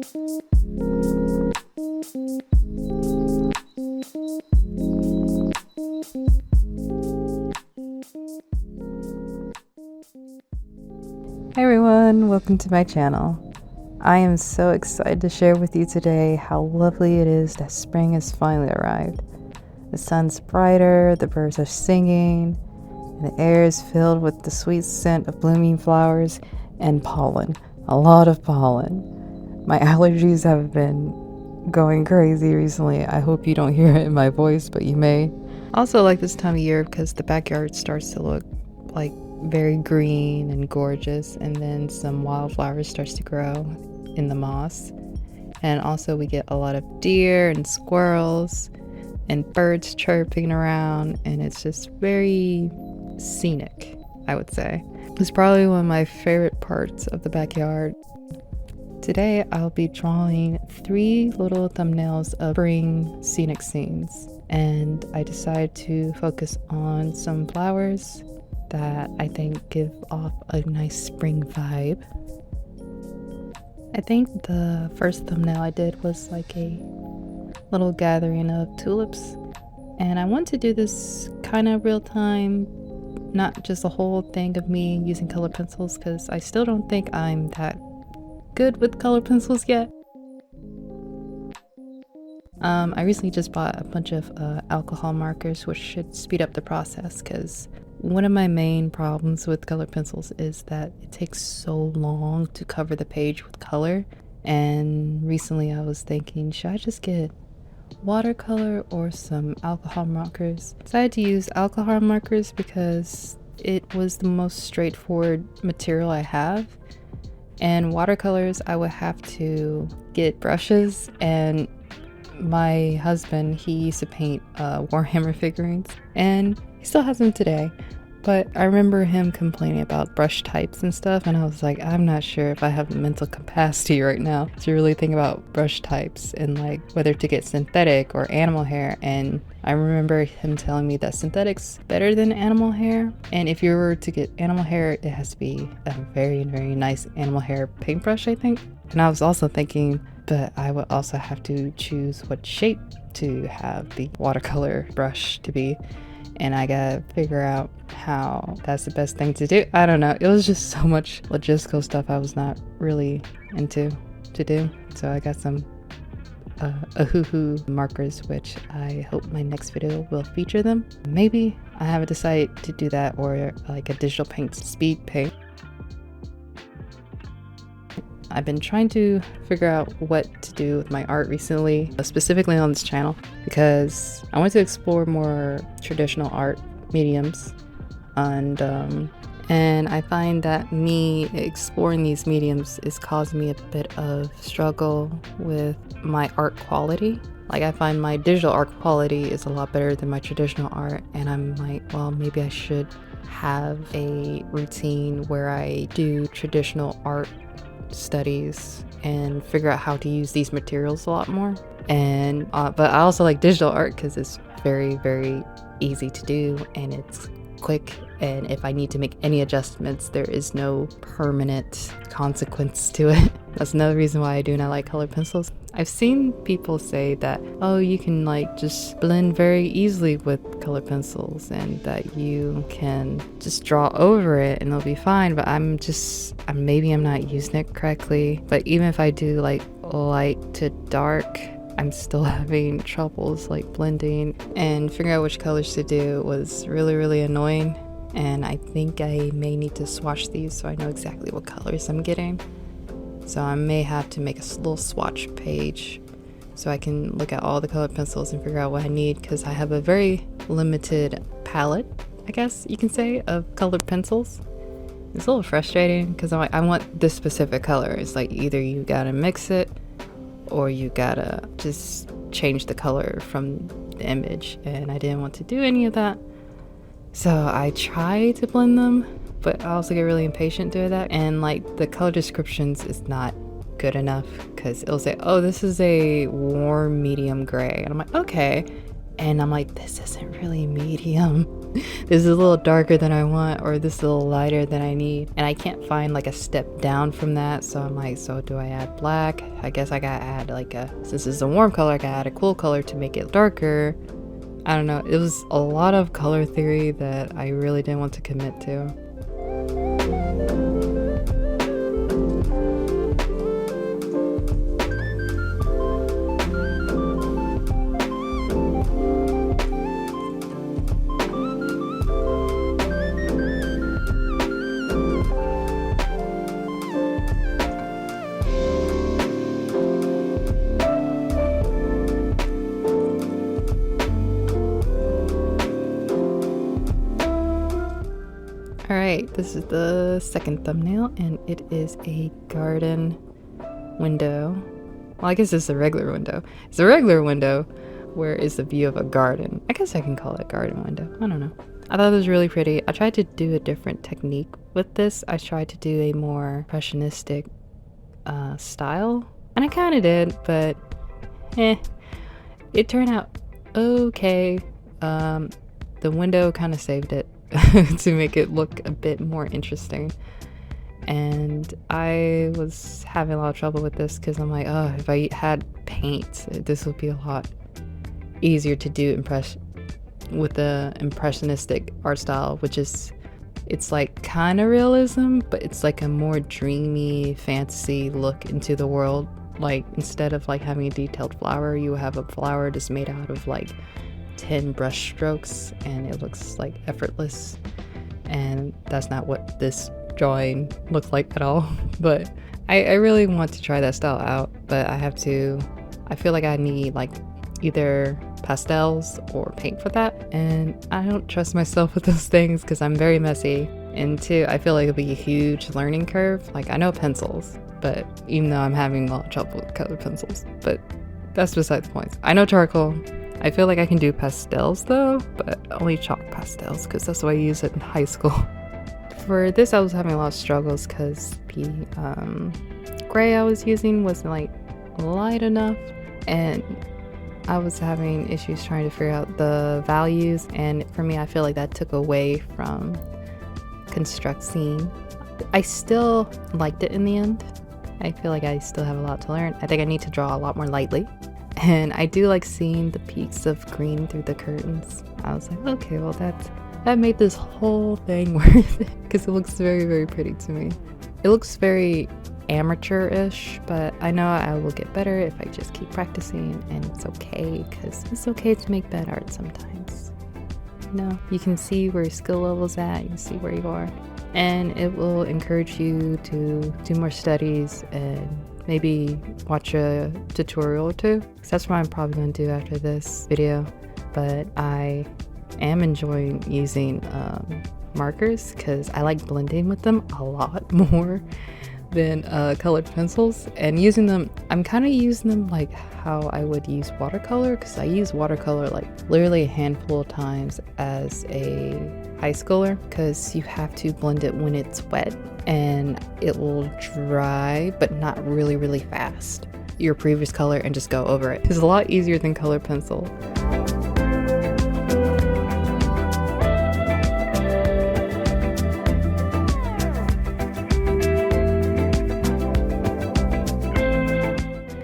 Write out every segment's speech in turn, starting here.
Hi everyone, welcome to my channel. I am so excited to share with you today how lovely it is that spring has finally arrived. The sun's brighter, the birds are singing, and the air is filled with the sweet scent of blooming flowers and pollen. A lot of pollen. My allergies have been going crazy recently. I hope you don't hear it in my voice, but you may. Also like this time of year because the backyard starts to look like very green and gorgeous, and then some wildflowers starts to grow in the moss. And also we get a lot of deer and squirrels and birds chirping around, and it's just very scenic, I would say. It's probably one of my favorite parts of the backyard. Today I'll be drawing 3 little thumbnails of spring scenic scenes, and I decided to focus on some flowers that I think give off a nice spring vibe. I think the first thumbnail I did was like a little gathering of tulips, and I want to do this kind of real time, not just a whole thing of me using colored pencils, because I still don't think I'm that good with colored pencils yet. I recently just bought a bunch of alcohol markers, which should speed up the process, because one of my main problems with colored pencils is that it takes so long to cover the page with color. And recently I was thinking, should I just get watercolor or some alcohol markers? I decided to use alcohol markers because it was the most straightforward material I have. And watercolors, I would have to get brushes, and my husband, he used to paint Warhammer figurines, and he still has them today, but I remember him complaining about brush types and stuff, and I was like, I'm not sure if I have the mental capacity right now to really think about brush types and like whether to get synthetic or animal hair. And I remember him telling me that synthetic's better than animal hair, and if you were to get animal hair, it has to be a very, very nice animal hair paintbrush, I think. And I was also thinking, but I would also have to choose what shape to have the watercolor brush to be, and I gotta figure out how that's the best thing to do. I don't know, it was just so much logistical stuff I was not really into to do. So I got some Ahoo markers, which I hope my next video will feature them. Maybe I haven't decided to do that, or like a digital paint speed paint. I've been trying to figure out what to do with my art recently, specifically on this channel, because I want to explore more traditional art mediums, and I find that me exploring these mediums is causing me a bit of struggle with my art quality. Like, I find my digital art quality is a lot better than my traditional art, and I'm like, well, maybe I should have a routine where I do traditional art studies and figure out how to use these materials a lot more. And but I also like digital art because it's very, very easy to do, and it's quick, and if I need to make any adjustments, there is no permanent consequence to it. That's another reason why I do not like colored pencils. I've seen people say that, oh, you can like just blend very easily with colored pencils, and that you can just draw over it and it'll be fine, but maybe I'm not using it correctly. But even if I do like light to dark, I'm still having troubles like blending, and figuring out which colors to do was really, really annoying. And I think I may need to swatch these so I know exactly what colors I'm getting. So I may have to make a little swatch page so I can look at all the colored pencils and figure out what I need, because I have a very limited palette, I guess you can say, of colored pencils. It's a little frustrating because I'm like, I want this specific color. It's like either you gotta mix it or you gotta just change the color from the image, and I didn't want to do any of that. So I try to blend them, but I also get really impatient doing that, and like the color descriptions is not good enough because it'll say, oh, this is a warm medium gray, and I'm like, okay, and I'm like, this isn't really medium. this is a little darker than I want, or this is a little lighter than I need, and I can't find like a step down from that. So I'm like, so do I add black? I guess I gotta add like since it's a warm color, I gotta add a cool color to make it darker. I don't know, it was a lot of color theory that I really didn't want to commit to. Alright, this is the second thumbnail, and it is a garden window. Well, I guess it's a regular window. It's a regular window where it's the view of a garden. I guess I can call it a garden window. I don't know. I thought it was really pretty. I tried to do a different technique with this. I tried to do a more impressionistic style, and I kind of did, but it turned out okay. The window kind of saved it. To make it look a bit more interesting, and I was having a lot of trouble with this because I'm like, oh, if I had paint, this would be a lot easier to do with the impressionistic art style, which is, it's like kind of realism, but it's like a more dreamy fantasy look into the world. Like instead of like having a detailed flower, you have a flower just made out of like 10 brush strokes, and it looks like effortless, and that's not what this drawing looks like at all. But I really want to try that style out, but I feel like I need like either pastels or paint for that, and I don't trust myself with those things because I'm very messy, and two, I feel like it'll be a huge learning curve. Like I know pencils, but even though I'm having a lot of trouble with colored pencils, but that's beside the point. I know charcoal. I feel like I can do pastels though, but only chalk pastels because that's what I used it in high school. For this, I was having a lot of struggles because the gray I was using wasn't like light enough, and I was having issues trying to figure out the values, and for me, I feel like that took away from constructing. I still liked it in the end. I feel like I still have a lot to learn. I think I need to draw a lot more lightly. And I do like seeing the peaks of green through the curtains. I was like, okay, well that made this whole thing worth it, because it looks very, very pretty to me. It looks very amateur-ish, but I know I will get better if I just keep practicing, and it's okay, because it's okay to make bad art sometimes. You know, you can see where your skill level's at, you can see where you are, and it will encourage you to do more studies and maybe watch a tutorial or two, because that's what I'm probably going to do after this video. But I am enjoying using markers because I like blending with them a lot more than colored pencils, and using them, I'm kind of using them like how I would use watercolor, because I use watercolor like literally a handful of times as a high schooler, because you have to blend it when it's wet and it will dry, but not really, really fast, your previous color, and just go over it. It's a lot easier than colored pencil.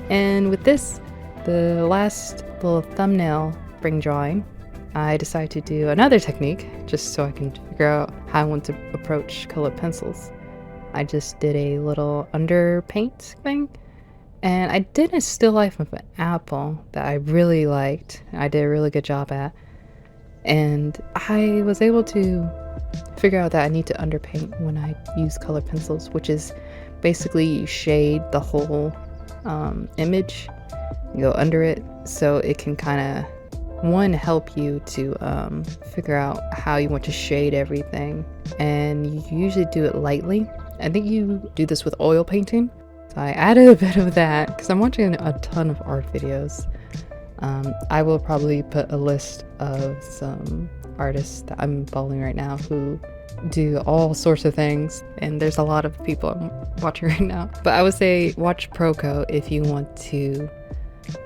And with this, the last little thumbnail spring drawing, I decided to do another technique just so I can figure out how I want to approach colored pencils. I just did a little underpaint thing, and I did a still life of an apple that I really liked. I did a really good job at, and I was able to figure out that I need to underpaint when I use colored pencils, which is basically you shade the whole image, you go under it, so it can kind of help you to figure out how you want to shade everything, and you usually do it lightly. I think you do this with oil painting, so I added a bit of that because I'm watching a ton of art videos. I will probably put a list of some artists that I'm following right now who do all sorts of things, and there's a lot of people I'm watching right now, but I would say watch Proco if you want to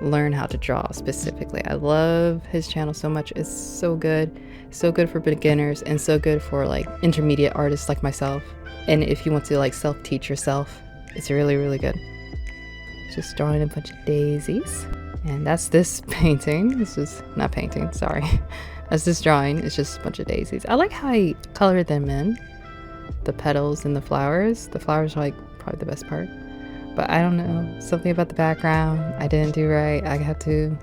learn how to draw specifically. I love his channel so much. It's so good for beginners and so good for like intermediate artists like myself. And if you want to like self-teach yourself, it's really good. Just drawing a bunch of daisies. And that's this painting. This is not painting, sorry. That's this drawing. It's just a bunch of daisies. I like how I colored them in. The petals and the flowers. The flowers are like probably the best part. But I don't know. Something about the background I didn't do right. I have to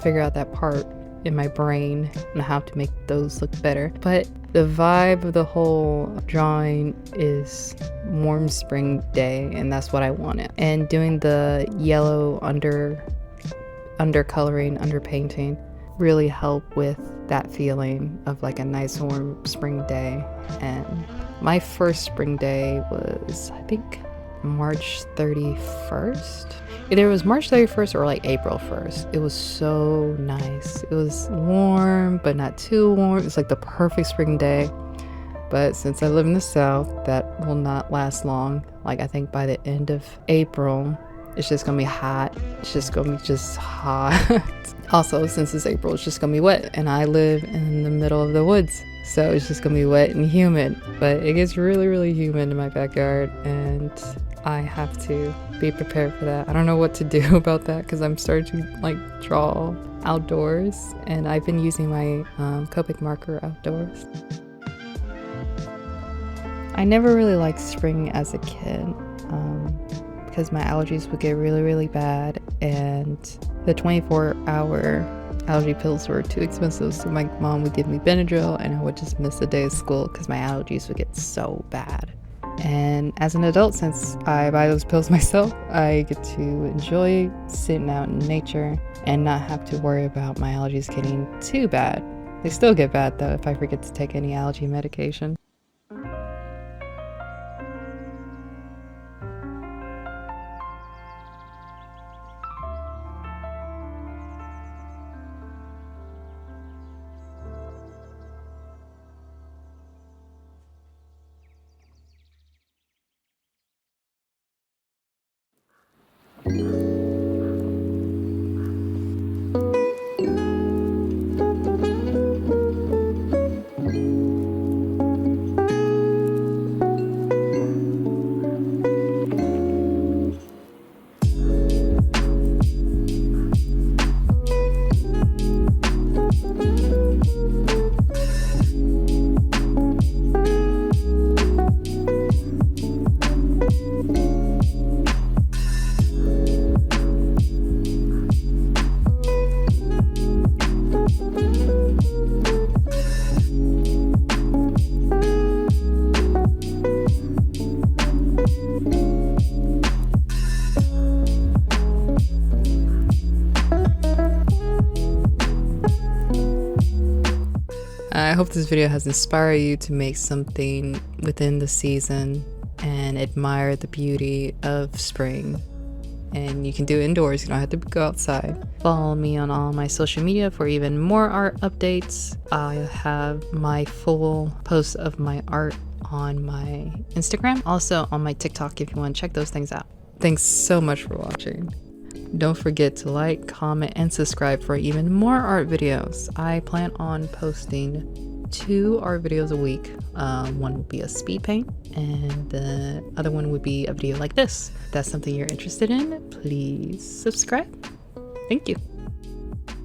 figure out that part in my brain and how to make those look better. But the vibe of the whole drawing is warm spring day, and that's what I wanted. And doing the yellow undercoloring, underpainting really helped with that feeling of like a nice warm spring day. And my first spring day was, I think, March 31st. Either it was March 31st or like April 1st. It was so nice. It was warm, but not too warm. It was like the perfect spring day. But since I live in the South, that will not last long. Like I think by the end of April, it's just gonna be hot. It's just gonna be just hot. Also, since it's April, it's just gonna be wet. And I live in the middle of the woods. So it's just gonna be wet and humid. But it gets really humid in my backyard. And I have to be prepared for that. I don't know what to do about that because I'm starting to like draw outdoors, and I've been using my Copic marker outdoors. I never really liked spring as a kid because my allergies would get really bad, and the 24-hour allergy pills were too expensive, so my mom would give me Benadryl and I would just miss a day of school because my allergies would get so bad. And as an adult, since I buy those pills myself, I get to enjoy sitting out in nature and not have to worry about my allergies getting too bad. They still get bad though if I forget to take any allergy medication. I hope this video has inspired you to make something within the season and admire the beauty of spring. And you can do it indoors, you don't have to go outside. Follow me on all my social media for even more art updates. I have my full post of my art on my Instagram, also on my TikTok if you want to check those things out. Thanks so much for watching. Don't forget to like, comment, and subscribe for even more art videos. I plan on posting 2 art videos a week. One will be a speed paint, and the other one would be a video like this. If that's something you're interested in, please subscribe. Thank you.